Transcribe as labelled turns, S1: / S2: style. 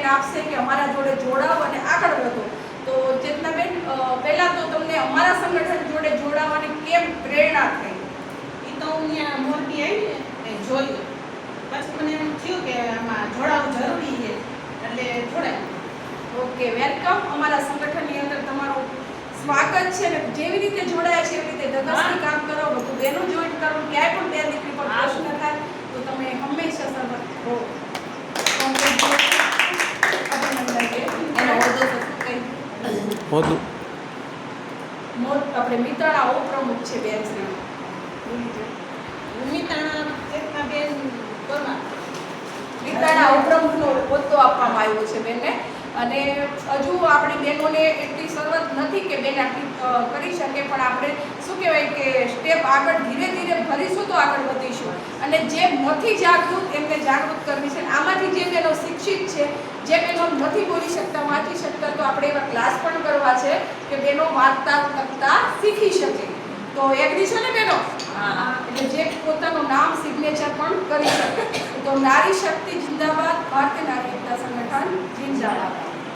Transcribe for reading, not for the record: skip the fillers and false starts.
S1: Comment આપશે કે અમારા જોડે જોડાઓ અને આગળ વધો. તો ચેતનાબેન, પહેલા તો તમને અમારા સંગઠન જોડે જોડાવાની કેમ પ્રેરણા થઈ?
S2: એ તો હું ત્યાં મોરબી આવી ને જોયું, પછી મને એમ થયું કે આમાં જોડાવું જરૂરી છે, એટલે જોડાયું.
S1: Okay, welcome. અમારા સંગઠનની અંદર તમારું સ્વાગત છે ને જેવી રીતે જોડાયા છે એવી રીતે ધગસથી કામ કરો, બધું બેનું જોઈન્ટ કરો. ક્યાંય પણ બે દીકરી પર પ્રશ્ન થાય તો તમે હંમેશા સર્વત રહો. આપણે મિતાણા ઉપપ્રમુખ છે બેન શ્રી
S2: ચેતનાબેન પરમાર.
S1: મિતાણા ઉપપ્રમુખનો હોદ્દો આપવામાં આવ્યો છે બેનને. અને હજુ આપણી બહેનોને એટલી શરૂઆત નથી કે બેન આટલી કરી શકે, પણ આપણે શું કહેવાય કે સ્ટેપ આગળ ધીરે ધીરે ભરીશું તો આગળ વધીશું. અને જે નથી જાગૃત એમને જાગૃત કરવી છે. આમાંથી જે બહેનો શિક્ષિત છે, જે બહેનો નથી બોલી શકતા, વાંચી શકતા, તો આપણે એવા ક્લાસ પણ કરવા છે કે બહેનો વાંચતા લખતા શીખી શકે. તો એગ્રી છો ને બહેનો? એટલે જે પોતાનું નામ સિગ્નેચર પણ કરી શકે. તો નારી શક્તિ જિંદાબાદ, ભારતીય નારી એકતા સંગઠન જિંદાબાદ.